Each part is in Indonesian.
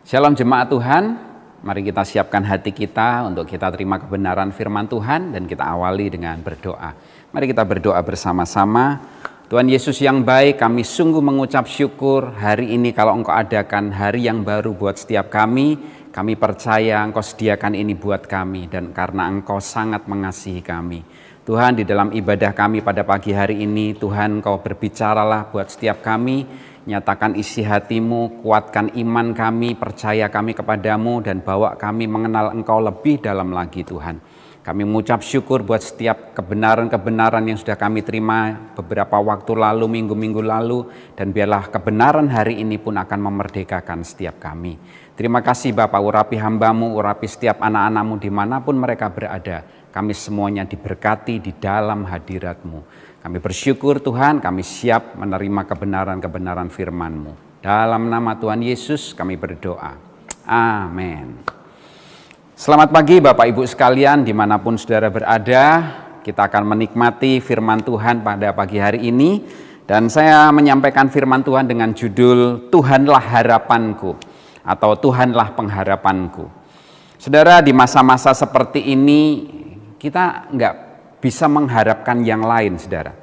Shalom jemaat Tuhan, mari kita siapkan hati kita untuk kita terima kebenaran firman Tuhan dan kita awali dengan berdoa. Mari kita berdoa bersama-sama. Tuhan Yesus yang baik, kami sungguh mengucap syukur hari ini kalau Engkau adakan hari yang baru buat setiap kami percaya Engkau sediakan ini buat kami dan karena Engkau sangat mengasihi kami. Tuhan, di dalam ibadah kami pada pagi hari ini, Tuhan Engkau berbicaralah buat setiap kami. Nyatakan isi hatimu, kuatkan iman kami, percaya kami kepadamu, dan bawa kami mengenal Engkau lebih dalam lagi Tuhan. Kami mengucap syukur buat setiap kebenaran-kebenaran yang sudah kami terima beberapa waktu lalu, minggu-minggu lalu, dan biarlah kebenaran hari ini pun akan memerdekakan setiap kami. Terima kasih Bapak, urapi hambamu, urapi setiap anak-anakmu dimanapun mereka berada. Kami semuanya diberkati di dalam hadirat-Mu. Kami bersyukur Tuhan, kami siap menerima kebenaran-kebenaran firman-Mu. Dalam nama Tuhan Yesus kami berdoa. Amin. Selamat pagi Bapak Ibu sekalian, dimanapun saudara berada. Kita akan menikmati firman Tuhan pada pagi hari ini. Dan saya menyampaikan firman Tuhan dengan judul Tuhanlah harapanku atau Tuhanlah pengharapanku. Saudara, di masa-masa seperti ini kita nggak bisa mengharapkan yang lain, saudara.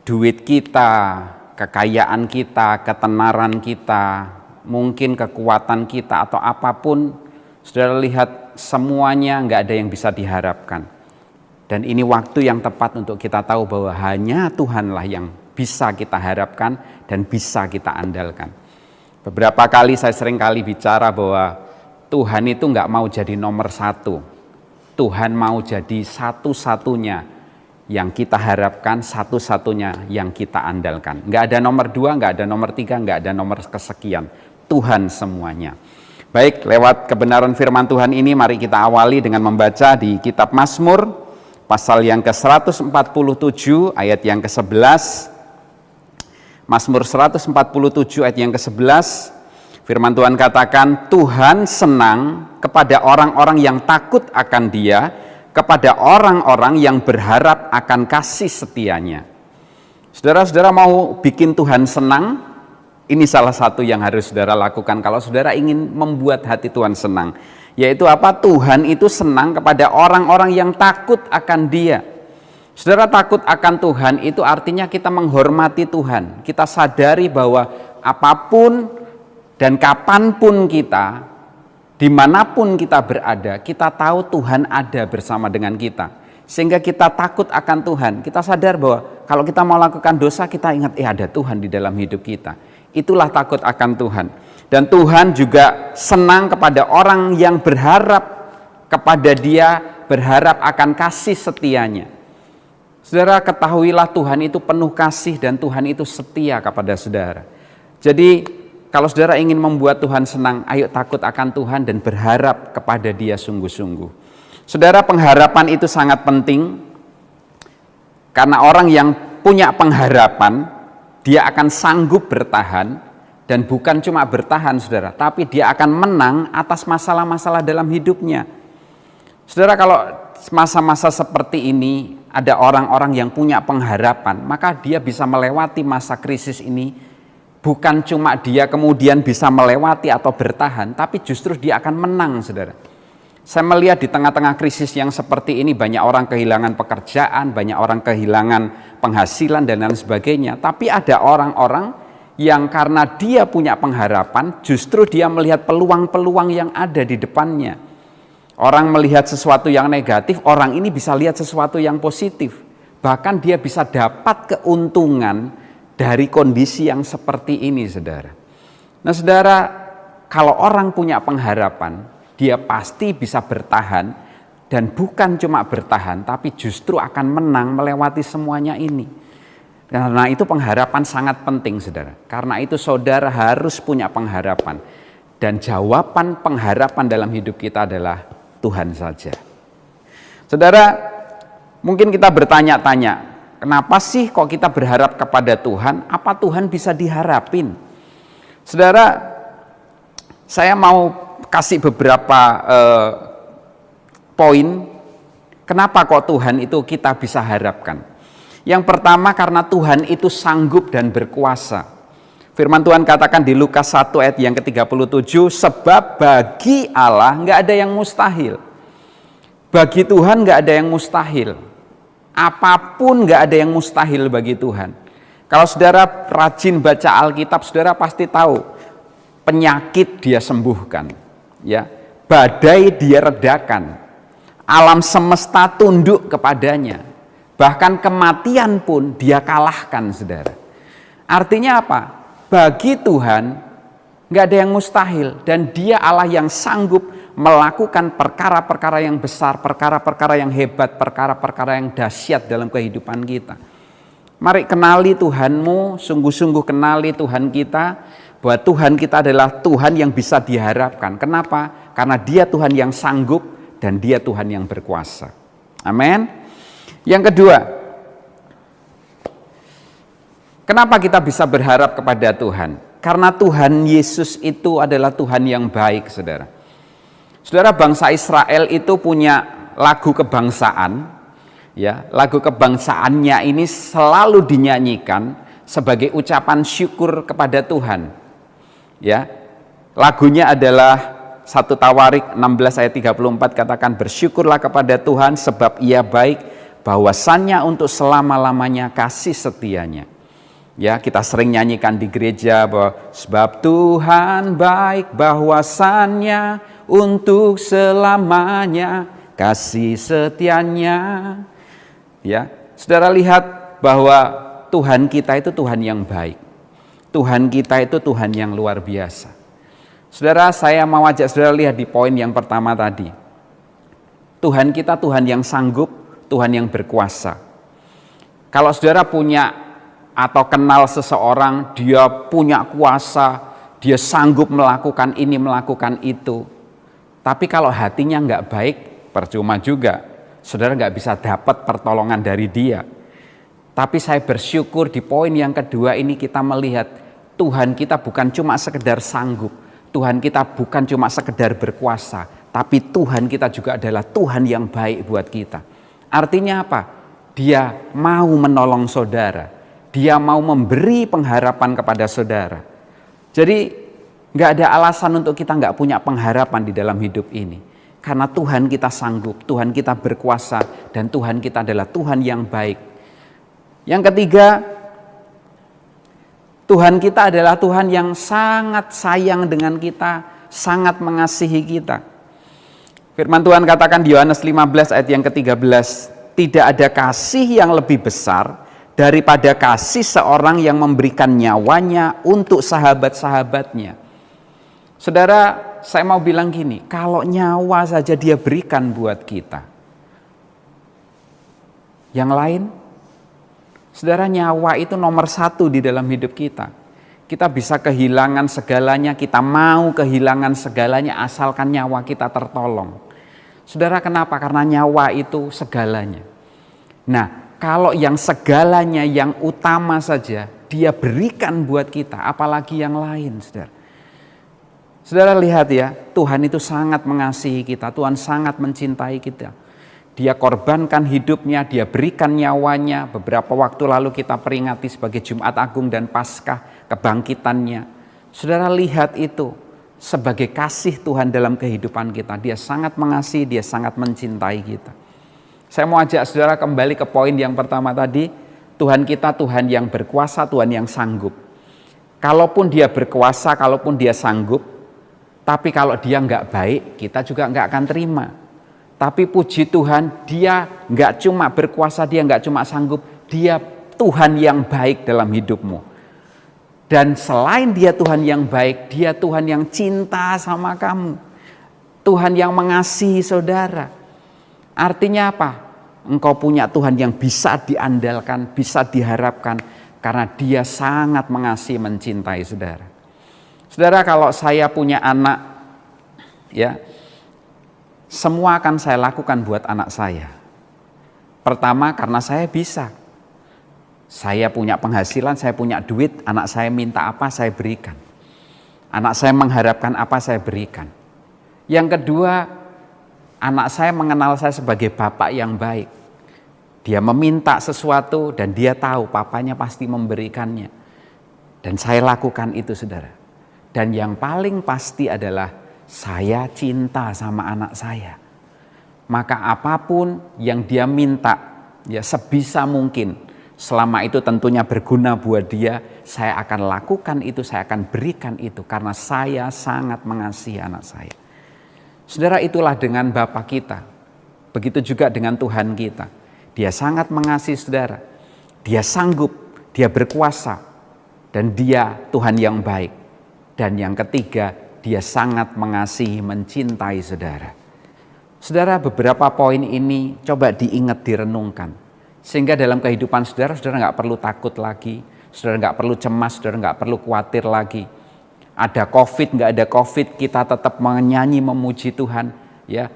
Duit kita, kekayaan kita, ketenaran kita, mungkin kekuatan kita atau apapun, saudara lihat semuanya nggak ada yang bisa diharapkan. Dan ini waktu yang tepat untuk kita tahu bahwa hanya Tuhanlah yang bisa kita harapkan dan bisa kita andalkan. Beberapa kali saya sering kali bicara bahwa Tuhan itu nggak mau jadi nomor satu. Tuhan mau jadi satu-satunya yang kita harapkan, satu-satunya yang kita andalkan. Nggak ada nomor 2, nggak ada nomor 3, nggak ada nomor kesekian. Tuhan semuanya. Baik, lewat kebenaran firman Tuhan ini mari kita awali dengan membaca di kitab Mazmur, pasal yang ke-147 ayat yang ke-11. Mazmur 147 ayat yang ke-11. Firman Tuhan katakan, Tuhan senang kepada orang-orang yang takut akan Dia, kepada orang-orang yang berharap akan kasih setianya. Saudara-saudara mau bikin Tuhan senang? Ini salah satu yang harus saudara lakukan kalau saudara ingin membuat hati Tuhan senang. Yaitu apa? Tuhan itu senang kepada orang-orang yang takut akan Dia. Saudara, takut akan Tuhan itu artinya kita menghormati Tuhan. Kita sadari bahwa apapun dan kapanpun kita, dimanapun kita berada, kita tahu Tuhan ada bersama dengan kita. Sehingga kita takut akan Tuhan. Kita sadar bahwa kalau kita mau lakukan dosa, kita ingat, ada Tuhan di dalam hidup kita. Itulah takut akan Tuhan. Dan Tuhan juga senang kepada orang yang berharap kepada Dia, berharap akan kasih setianya. Saudara, ketahuilah Tuhan itu penuh kasih dan Tuhan itu setia kepada saudara. Jadi, kalau saudara ingin membuat Tuhan senang, ayo takut akan Tuhan dan berharap kepada Dia sungguh-sungguh. Saudara, pengharapan itu sangat penting karena orang yang punya pengharapan, dia akan sanggup bertahan dan bukan cuma bertahan, saudara, tapi dia akan menang atas masalah-masalah dalam hidupnya. Saudara, kalau masa-masa seperti ini ada orang-orang yang punya pengharapan, maka dia bisa melewati masa krisis ini. Bukan cuma dia kemudian bisa melewati atau bertahan, tapi justru dia akan menang, saudara. Saya melihat di tengah-tengah krisis yang seperti ini banyak orang kehilangan pekerjaan, banyak orang kehilangan penghasilan dan lain sebagainya. Tapi ada orang-orang yang karena dia punya pengharapan, justru dia melihat peluang-peluang yang ada di depannya. Orang melihat sesuatu yang negatif, orang ini bisa lihat sesuatu yang positif. Bahkan dia bisa dapat keuntungan dari kondisi yang seperti ini, saudara. Nah, saudara, kalau orang punya pengharapan, dia pasti bisa bertahan, dan bukan cuma bertahan, tapi justru akan menang melewati semuanya ini. Karena itu pengharapan sangat penting, saudara. Karena itu saudara harus punya pengharapan. Dan jawaban pengharapan dalam hidup kita adalah Tuhan saja. Saudara, mungkin kita bertanya-tanya, kenapa sih kok kita berharap kepada Tuhan? Apa Tuhan bisa diharapin? Saudara, saya mau kasih beberapa poin kenapa kok Tuhan itu kita bisa harapkan. Yang pertama, karena Tuhan itu sanggup dan berkuasa. Firman Tuhan katakan di Lukas 1 ayat yang ke-37, sebab bagi Allah nggak ada yang mustahil. Bagi Tuhan nggak ada yang mustahil. Apapun nggak ada yang mustahil bagi Tuhan. Kalau saudara rajin baca Alkitab, saudara pasti tahu penyakit dia sembuhkan, ya, badai dia redakan, alam semesta tunduk kepadanya, bahkan kematian pun dia kalahkan, saudara. Artinya apa? Bagi Tuhan nggak ada yang mustahil, dan Dia Allah yang sanggup melakukan perkara-perkara yang besar, perkara-perkara yang hebat, perkara-perkara yang dahsyat dalam kehidupan kita. Mari kenali Tuhanmu, sungguh-sungguh kenali Tuhan kita, bahwa Tuhan kita adalah Tuhan yang bisa diharapkan. Kenapa? Karena Dia Tuhan yang sanggup dan Dia Tuhan yang berkuasa. Amin. Yang kedua, kenapa kita bisa berharap kepada Tuhan? Karena Tuhan Yesus itu adalah Tuhan yang baik, saudara. Saudara, bangsa Israel itu punya lagu kebangsaan, ya, lagu kebangsaannya ini selalu dinyanyikan sebagai ucapan syukur kepada Tuhan. Ya, lagunya adalah 1 Tawarik 16 ayat 34, katakan, bersyukurlah kepada Tuhan sebab Ia baik, bahwasannya untuk selama-lamanya kasih setianya. Ya, kita sering nyanyikan di gereja bahwa sebab Tuhan baik, bahwasannya untuk selamanya kasih setianya. Ya, saudara lihat bahwa Tuhan kita itu Tuhan yang baik. Tuhan kita itu Tuhan yang luar biasa. Saudara, saya mau ajak saudara lihat di poin yang pertama tadi. Tuhan kita Tuhan yang sanggup, Tuhan yang berkuasa. Kalau saudara punya atau kenal seseorang, dia punya kuasa, dia sanggup melakukan ini, melakukan itu. Tapi kalau hatinya nggak baik, percuma juga. Saudara nggak bisa dapat pertolongan dari dia. Tapi saya bersyukur di poin yang kedua ini kita melihat Tuhan kita bukan cuma sekedar sanggup. Tuhan kita bukan cuma sekedar berkuasa. Tapi Tuhan kita juga adalah Tuhan yang baik buat kita. Artinya apa? Dia mau menolong saudara. Dia mau memberi pengharapan kepada saudara. Jadi nggak ada alasan untuk kita nggak punya pengharapan di dalam hidup ini. Karena Tuhan kita sanggup, Tuhan kita berkuasa, dan Tuhan kita adalah Tuhan yang baik. Yang ketiga, Tuhan kita adalah Tuhan yang sangat sayang dengan kita, sangat mengasihi kita. Firman Tuhan katakan di Yohanes 15 ayat yang ke-13, tidak ada kasih yang lebih besar daripada kasih seorang yang memberikan nyawanya untuk sahabat-sahabatnya. Saudara, saya mau bilang gini, kalau nyawa saja dia berikan buat kita, yang lain, saudara, nyawa itu nomor satu di dalam hidup kita. Kita bisa kehilangan segalanya, kita mau kehilangan segalanya asalkan nyawa kita tertolong. Saudara, kenapa? Karena nyawa itu segalanya. Nah, kalau yang segalanya, yang utama saja dia berikan buat kita, apalagi yang lain, saudara. Saudara lihat ya, Tuhan itu sangat mengasihi kita, Tuhan sangat mencintai kita. Dia korbankan hidupnya, dia berikan nyawanya. Beberapa waktu lalu kita peringati sebagai Jumat Agung dan Paskah kebangkitannya. Saudara lihat itu sebagai kasih Tuhan dalam kehidupan kita. Dia sangat mengasihi, dia sangat mencintai kita. Saya mau ajak saudara kembali ke poin yang pertama tadi. Tuhan kita Tuhan yang berkuasa, Tuhan yang sanggup. Kalaupun dia berkuasa, kalaupun dia sanggup, tapi kalau dia nggak baik, kita juga nggak akan terima. Tapi puji Tuhan, dia nggak cuma berkuasa, dia nggak cuma sanggup, dia Tuhan yang baik dalam hidupmu. Dan selain dia Tuhan yang baik, dia Tuhan yang cinta sama kamu. Tuhan yang mengasihi saudara. Artinya apa? Engkau punya Tuhan yang bisa diandalkan, bisa diharapkan, karena dia sangat mengasihi, mencintai saudara. Saudara, kalau saya punya anak, ya, semua akan saya lakukan buat anak saya. Pertama, karena saya bisa. Saya punya penghasilan, saya punya duit, anak saya minta apa, saya berikan. Anak saya mengharapkan apa, saya berikan. Yang kedua, anak saya mengenal saya sebagai bapak yang baik. Dia meminta sesuatu dan dia tahu papanya pasti memberikannya. Dan saya lakukan itu, saudara. Dan yang paling pasti adalah saya cinta sama anak saya. Maka apapun yang dia minta, ya sebisa mungkin, selama itu tentunya berguna buat dia, saya akan lakukan itu, saya akan berikan itu. Karena saya sangat mengasihi anak saya. Saudara, itulah dengan Bapa kita. Begitu juga dengan Tuhan kita. Dia sangat mengasihi saudara. Dia sanggup, dia berkuasa. Dan dia Tuhan yang baik. Dan yang ketiga, dia sangat mengasihi, mencintai saudara. Saudara, beberapa poin ini coba diingat, direnungkan. Sehingga dalam kehidupan saudara, saudara nggak perlu takut lagi. Saudara nggak perlu cemas, saudara nggak perlu khawatir lagi. Ada COVID, nggak ada COVID, kita tetap menyanyi, memuji Tuhan. Ya,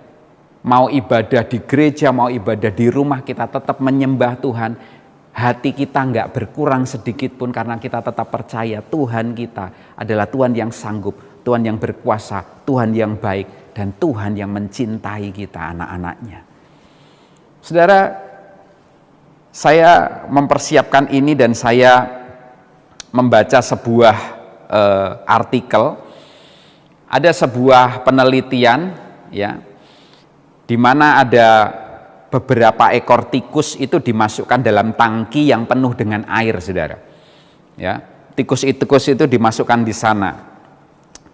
mau ibadah di gereja, mau ibadah di rumah, kita tetap menyembah Tuhan. Hati kita nggak berkurang sedikit pun karena kita tetap percaya Tuhan kita adalah Tuhan yang sanggup, Tuhan yang berkuasa, Tuhan yang baik, dan Tuhan yang mencintai kita, anak-anaknya. Saudara, saya mempersiapkan ini dan saya membaca sebuah artikel. Ada sebuah penelitian, ya, di mana ada beberapa ekor tikus itu dimasukkan dalam tangki yang penuh dengan air, saudara. Ya, tikus-tikus itu dimasukkan di sana.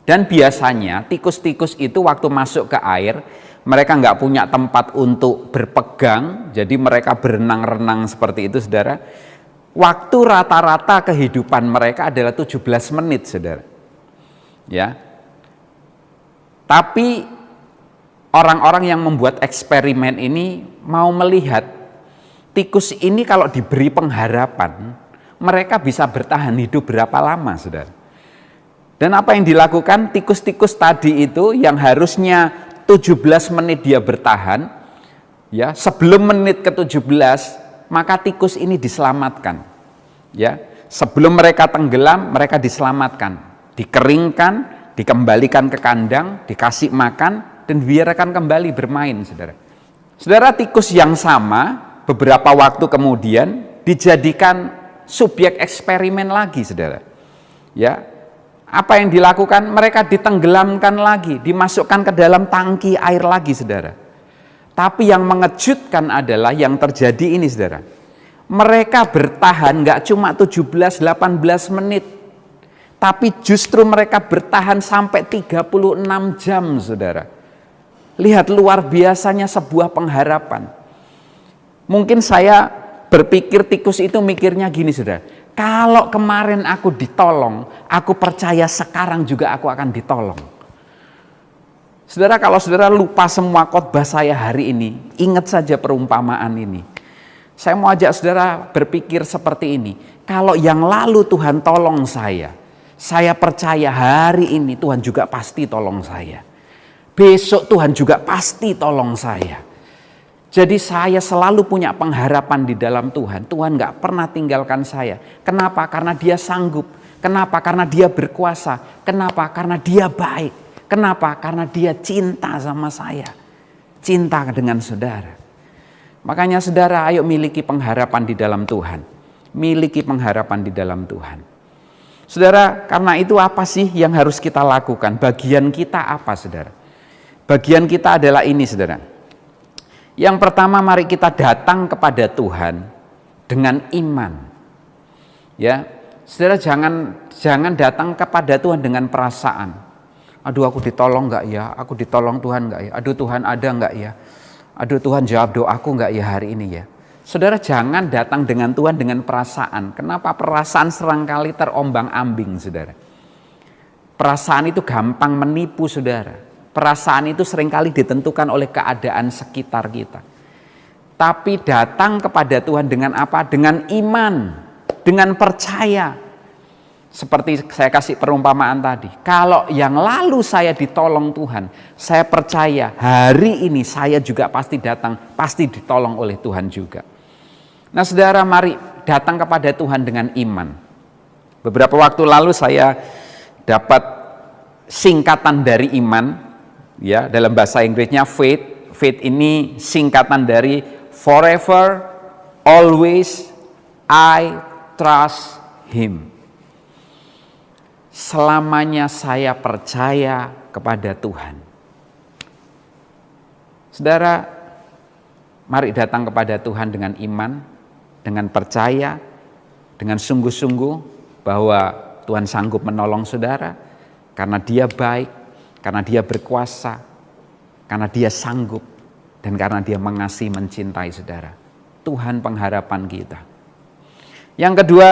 Dan biasanya tikus-tikus itu waktu masuk ke air, mereka nggak punya tempat untuk berpegang, jadi mereka berenang-renang seperti itu, saudara. Waktu rata-rata kehidupan mereka adalah 17 menit, saudara. Ya. Tapi orang-orang yang membuat eksperimen ini mau melihat tikus ini kalau diberi pengharapan, mereka bisa bertahan hidup berapa lama, saudara. Dan apa yang dilakukan? Tikus-tikus tadi itu yang harusnya 17 menit dia bertahan, ya, sebelum menit ke-17, maka tikus ini diselamatkan. Ya, sebelum mereka tenggelam, mereka diselamatkan, dikeringkan, dikembalikan ke kandang, dikasih makan, dan biarkan kembali bermain, saudara. Saudara, tikus yang sama beberapa waktu kemudian dijadikan subjek eksperimen lagi, saudara. Ya, apa yang dilakukan? Mereka ditenggelamkan lagi, dimasukkan ke dalam tangki air lagi, saudara. Tapi yang mengejutkan adalah yang terjadi ini, saudara. Mereka bertahan nggak cuma 17-18 menit, tapi justru mereka bertahan sampai 36 jam, saudara. Lihat, luar biasanya sebuah pengharapan. Mungkin saya berpikir tikus itu mikirnya gini, saudara. Kalau kemarin aku ditolong, aku percaya sekarang juga aku akan ditolong. Saudara, kalau saudara lupa semua khotbah saya hari ini, ingat saja perumpamaan ini. Saya mau ajak saudara berpikir seperti ini. Kalau yang lalu Tuhan tolong saya percaya hari ini Tuhan juga pasti tolong saya. Besok Tuhan juga pasti tolong saya. Jadi saya selalu punya pengharapan di dalam Tuhan. Tuhan gak pernah tinggalkan saya. Kenapa? Karena dia sanggup. Kenapa? Karena dia berkuasa. Kenapa? Karena dia baik. Kenapa? Karena dia cinta sama saya. Cinta dengan saudara. Makanya saudara, ayo miliki pengharapan di dalam Tuhan. Miliki pengharapan di dalam Tuhan. Saudara, karena itu apa sih yang harus kita lakukan? Bagian kita apa, saudara? Bagian kita adalah ini, saudara. Yang pertama, mari kita datang kepada Tuhan dengan iman. Ya, saudara, jangan datang kepada Tuhan dengan perasaan. Aduh, aku ditolong nggak ya? Aku ditolong Tuhan nggak ya? Aduh, Tuhan ada nggak ya? Aduh, Tuhan jawab doaku nggak ya hari ini ya? Saudara, jangan datang dengan Tuhan dengan perasaan. Kenapa? Perasaan serangkali terombang-ambing, saudara. Perasaan itu gampang menipu, saudara. Perasaan itu seringkali ditentukan oleh keadaan sekitar kita. Tapi datang kepada Tuhan dengan apa? Dengan iman, dengan percaya. Seperti saya kasih perumpamaan tadi. Kalau yang lalu saya ditolong Tuhan, saya percaya hari ini saya juga pasti datang, pasti ditolong oleh Tuhan juga. Nah, saudara, mari datang kepada Tuhan dengan iman. Beberapa waktu lalu saya dapat singkatan dari iman. Ya, dalam bahasa Inggrisnya faith. Faith ini singkatan dari forever, always, I trust Him. selamanya saya percaya kepada Tuhan. Saudara, mari datang kepada Tuhan dengan iman, dengan percaya, dengan sungguh-sungguh bahwa Tuhan sanggup menolong saudara, karena Dia baik, karena Dia berkuasa, karena Dia sanggup, dan karena Dia mengasihi, mencintai saudara. Tuhan pengharapan kita. Yang kedua,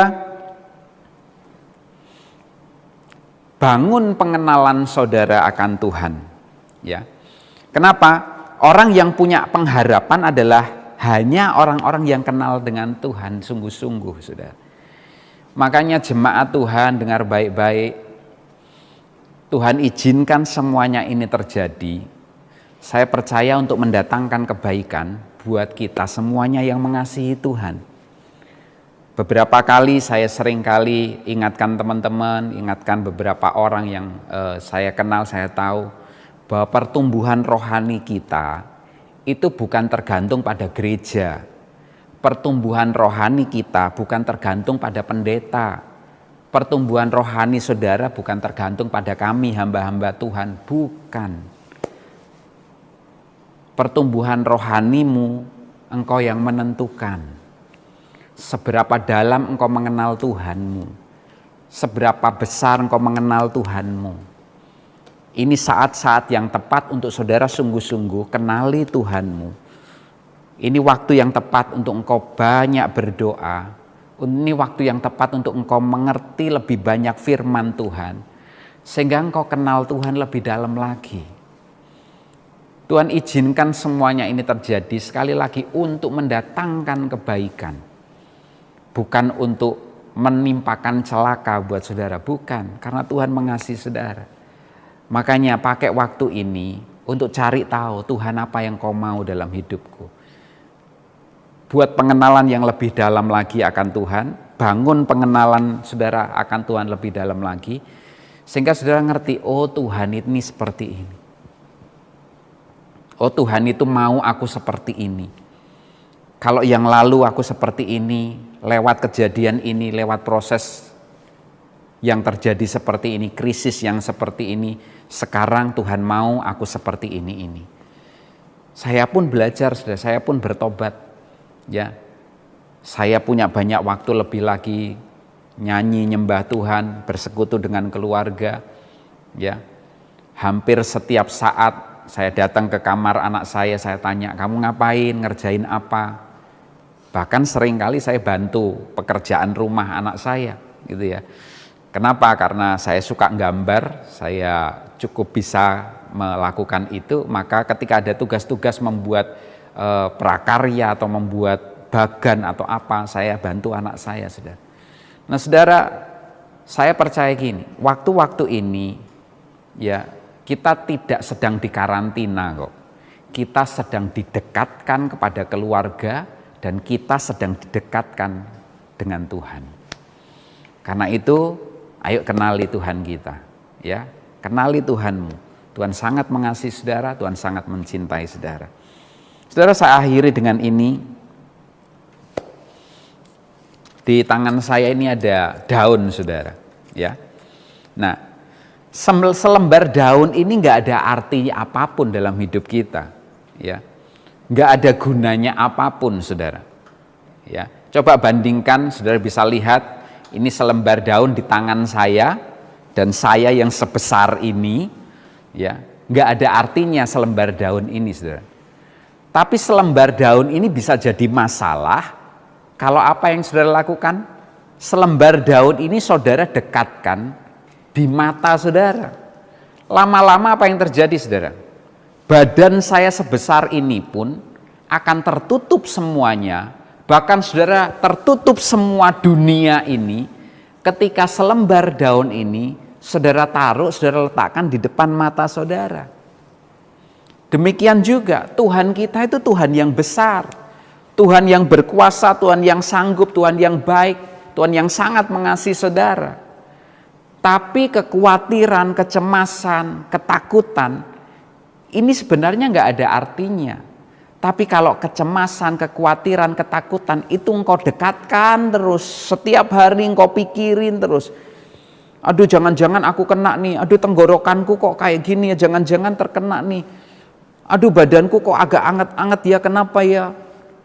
bangun pengenalan saudara akan Tuhan. Ya, kenapa? Orang yang punya pengharapan adalah hanya orang-orang yang kenal dengan Tuhan sungguh-sungguh, saudara. Makanya jemaat Tuhan, dengar baik-baik. Tuhan izinkan semuanya ini terjadi. Saya percaya untuk mendatangkan kebaikan buat kita semuanya yang mengasihi Tuhan. Beberapa kali saya sering kali ingatkan teman-teman, ingatkan beberapa orang yang saya kenal, saya tahu bahwa pertumbuhan rohani kita itu bukan tergantung pada gereja. Pertumbuhan rohani kita bukan tergantung pada pendeta. Pertumbuhan rohani saudara bukan tergantung pada kami hamba-hamba Tuhan, bukan. Pertumbuhan rohanimu engkau yang menentukan. Seberapa dalam engkau mengenal Tuhanmu, seberapa besar engkau mengenal Tuhanmu. Ini saat-saat yang tepat untuk saudara sungguh-sungguh kenali Tuhanmu. Ini waktu yang tepat untuk engkau banyak berdoa. Ini waktu yang tepat untuk engkau mengerti lebih banyak firman Tuhan, sehingga engkau kenal Tuhan lebih dalam lagi. Tuhan izinkan semuanya ini terjadi sekali lagi untuk mendatangkan kebaikan. Bukan untuk menimpakan celaka buat saudara, bukan. Karena Tuhan mengasihi saudara. Makanya pakai waktu ini untuk cari tahu Tuhan apa yang kau mau dalam hidupku. Buat pengenalan yang lebih dalam lagi akan Tuhan, bangun pengenalan saudara akan Tuhan lebih dalam lagi, sehingga saudara ngerti, oh Tuhan ini seperti ini. Oh Tuhan itu mau aku seperti ini. Kalau yang lalu aku seperti ini, lewat kejadian ini, lewat proses yang terjadi seperti ini, krisis yang seperti ini, sekarang Tuhan mau aku seperti ini. Saya pun belajar, saudara, saya pun bertobat. Ya, saya punya banyak waktu lebih lagi nyanyi, nyembah Tuhan, bersekutu dengan keluarga. Ya, hampir setiap saat saya datang ke kamar anak saya tanya, kamu ngapain, ngerjain apa? Bahkan seringkali saya bantu pekerjaan rumah anak saya, gitu ya. Kenapa? Karena saya suka gambar, saya cukup bisa melakukan itu, maka ketika ada tugas-tugas membuat prakarya atau membuat bagan atau apa, saya bantu anak saya, saudara. Nah saudara, saya percaya gini, waktu-waktu ini ya kita tidak sedang dikarantina kok. Kita sedang didekatkan kepada keluarga dan kita sedang didekatkan dengan Tuhan. Karena itu ayo kenali Tuhan kita, ya. Kenali Tuhanmu. Tuhan sangat mengasihi saudara, Tuhan sangat mencintai saudara. Saudara, saya akhiri dengan ini. Di tangan saya ini ada daun, saudara, ya. Nah, selembar daun ini nggak ada artinya apapun dalam hidup kita, ya. Nggak ada gunanya apapun, saudara. Ya, coba bandingkan, saudara bisa lihat. Ini selembar daun di tangan saya dan saya yang sebesar ini, ya, nggak ada artinya selembar daun ini, saudara. Tapi selembar daun ini bisa jadi masalah kalau apa yang saudara lakukan, selembar daun ini saudara dekatkan di mata saudara. Lama-lama apa yang terjadi, saudara? Badan saya sebesar ini pun akan tertutup semuanya. Bahkan saudara, tertutup semua dunia ini ketika selembar daun ini saudara taruh, saudara letakkan di depan mata saudara. Demikian juga Tuhan kita itu Tuhan yang besar, Tuhan yang berkuasa, Tuhan yang sanggup, Tuhan yang baik, Tuhan yang sangat mengasihi saudara. Tapi kekhawatiran, kecemasan, ketakutan ini sebenarnya nggak ada artinya. Tapi kalau kecemasan, kekhawatiran, ketakutan itu engkau dekatkan terus, setiap hari engkau pikirin terus. Aduh jangan-jangan aku kena nih, aduh tenggorokanku kok kayak gini ya, jangan-jangan terkena nih. Aduh badanku kok agak anget-anget ya, kenapa ya?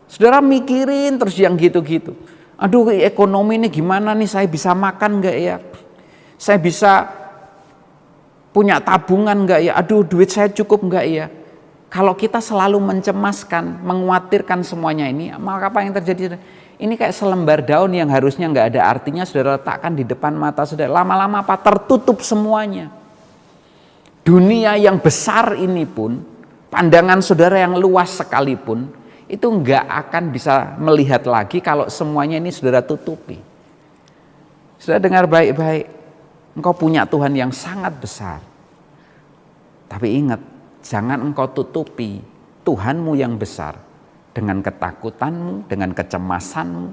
Saudara mikirin terus yang gitu-gitu. Aduh ekonomi ini gimana nih, saya bisa makan gak ya? Saya bisa punya tabungan gak ya? Aduh duit saya cukup gak ya? Kalau kita selalu mencemaskan, mengkhawatirkan semuanya ini, maka apa yang terjadi? Ini kayak selembar daun yang harusnya gak ada artinya, saudara letakkan di depan mata saudara. Lama-lama apa? Tertutup semuanya. Dunia yang besar ini pun, pandangan saudara yang luas sekalipun, itu nggak akan bisa melihat lagi kalau semuanya ini saudara tutupi. Saudara dengar baik-baik, engkau punya Tuhan yang sangat besar. Tapi ingat, jangan engkau tutupi Tuhanmu yang besar dengan ketakutanmu, dengan kecemasanmu,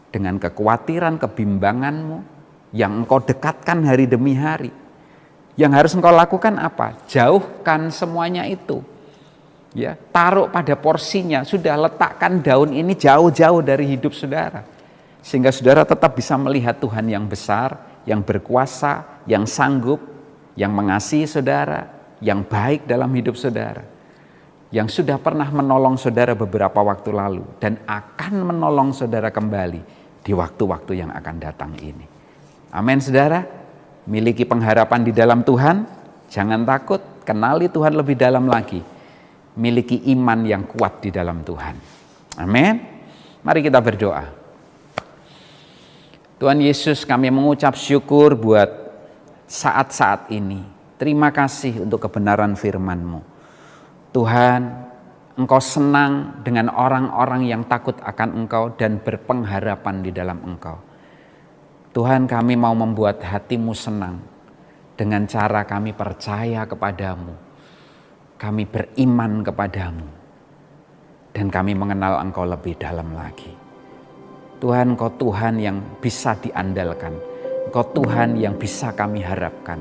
dengan kekhawatiran, kebimbanganmu yang engkau dekatkan hari demi hari. Yang harus engkau lakukan apa? Jauhkan semuanya itu. Ya, taruh pada porsinya, sudah letakkan daun ini jauh-jauh dari hidup saudara. Sehingga saudara tetap bisa melihat Tuhan yang besar, yang berkuasa, yang sanggup, yang mengasihi saudara, yang baik dalam hidup saudara. Yang sudah pernah menolong saudara beberapa waktu lalu dan akan menolong saudara kembali di waktu-waktu yang akan datang ini. Amin saudara, miliki pengharapan di dalam Tuhan, jangan takut, kenali Tuhan lebih dalam lagi. Miliki iman yang kuat di dalam Tuhan. Amin. Mari kita berdoa. Tuhan Yesus, kami mengucap syukur buat saat-saat ini. Terima kasih untuk kebenaran firman-Mu. Tuhan, Engkau senang dengan orang-orang yang takut akan Engkau dan berpengharapan di dalam Engkau. Tuhan, kami mau membuat hati-Mu senang dengan cara kami percaya kepadamu. Kami beriman kepadamu dan kami mengenal Engkau lebih dalam lagi. Tuhan, Engkau Tuhan yang bisa diandalkan. Engkau Tuhan yang bisa kami harapkan.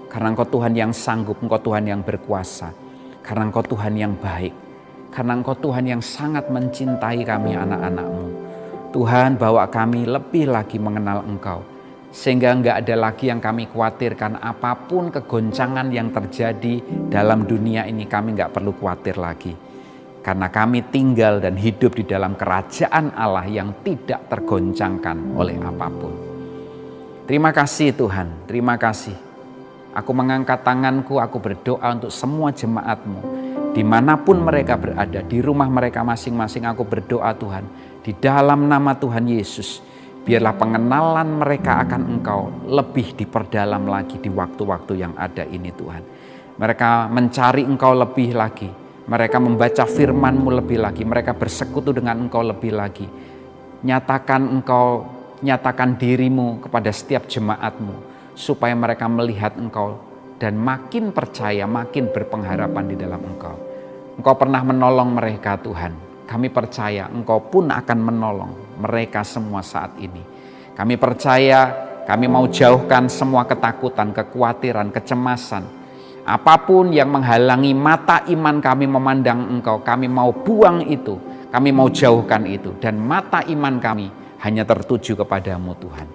Karena Engkau Tuhan yang sanggup, Engkau Tuhan yang berkuasa. Karena Engkau Tuhan yang baik. Karena Engkau Tuhan yang sangat mencintai kami anak-anak-Mu. Tuhan, bawa kami lebih lagi mengenal Engkau. Sehingga enggak ada lagi yang kami khawatirkan, apapun kegoncangan yang terjadi dalam dunia ini kami enggak perlu khawatir lagi. Karena kami tinggal dan hidup di dalam kerajaan Allah yang tidak tergoncangkan oleh apapun. Terima kasih Tuhan, terima kasih. Aku mengangkat tanganku, aku berdoa untuk semua jemaat-Mu. Dimanapun mereka berada, di rumah mereka masing-masing aku berdoa Tuhan. Di dalam nama Tuhan Yesus. Biarlah pengenalan mereka akan Engkau lebih diperdalam lagi di waktu-waktu yang ada ini Tuhan. Mereka mencari Engkau lebih lagi. Mereka membaca firman-Mu lebih lagi. Mereka bersekutu dengan Engkau lebih lagi. Nyatakan dirimu kepada setiap jemaat-Mu. Supaya mereka melihat Engkau dan makin percaya, makin berpengharapan di dalam Engkau. Engkau pernah menolong mereka Tuhan. Kami percaya Engkau pun akan menolong mereka semua saat ini. Kami percaya, kami mau jauhkan semua ketakutan, kekhawatiran, kecemasan. Apapun yang menghalangi mata iman kami memandang Engkau, kami mau buang itu. Kami mau jauhkan itu. Dan mata iman kami hanya tertuju kepadamu Tuhan.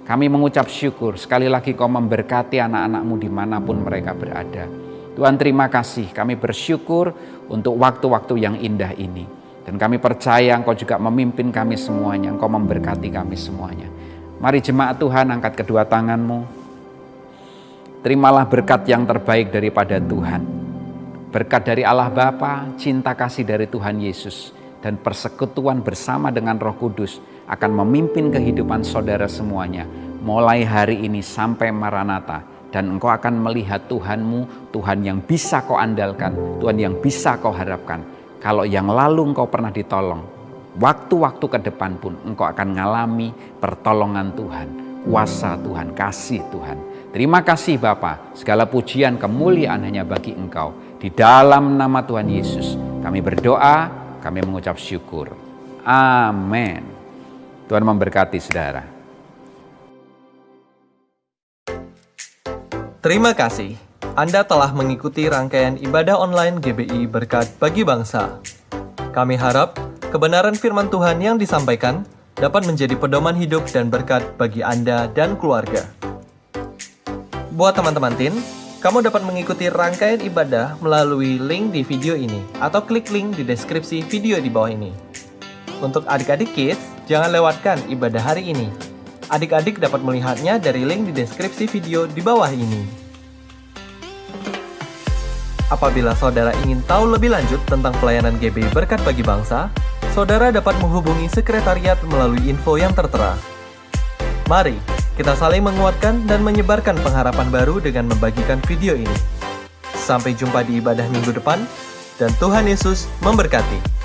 Kami mengucap syukur, sekali lagi Kau memberkati anak-anak-Mu dimanapun mereka berada. Tuhan terima kasih, kami bersyukur untuk waktu-waktu yang indah ini. Dan kami percaya Engkau juga memimpin kami semuanya. Engkau memberkati kami semuanya. Mari jemaat Tuhan angkat kedua tanganmu. Terimalah berkat yang terbaik daripada Tuhan. Berkat dari Allah Bapa, cinta kasih dari Tuhan Yesus. Dan persekutuan bersama dengan Roh Kudus akan memimpin kehidupan saudara semuanya. Mulai hari ini sampai Maranatha. Dan engkau akan melihat Tuhanmu, Tuhan yang bisa kau andalkan. Tuhan yang bisa kau harapkan. Kalau yang lalu engkau pernah ditolong, waktu-waktu ke depan pun engkau akan mengalami pertolongan Tuhan, kuasa Tuhan, kasih Tuhan. Terima kasih Bapa, segala pujian kemuliaan hanya bagi Engkau. Di dalam nama Tuhan Yesus kami berdoa, kami mengucap syukur. Amin. Tuhan memberkati saudara. Terima kasih. Anda telah mengikuti rangkaian ibadah online GBI Berkat Bagi Bangsa. Kami harap kebenaran firman Tuhan yang disampaikan dapat menjadi pedoman hidup dan berkat bagi Anda dan keluarga. Buat teman-teman Teen, kamu dapat mengikuti rangkaian ibadah melalui link di video ini atau klik link di deskripsi video di bawah ini. Untuk adik-adik kids, jangan lewatkan ibadah hari ini. Adik-adik dapat melihatnya dari link di deskripsi video di bawah ini. Apabila saudara ingin tahu lebih lanjut tentang pelayanan GB Berkat Bagi Bangsa, saudara dapat menghubungi sekretariat melalui info yang tertera. Mari, kita saling menguatkan dan menyebarkan pengharapan baru dengan membagikan video ini. Sampai jumpa di ibadah minggu depan, dan Tuhan Yesus memberkati.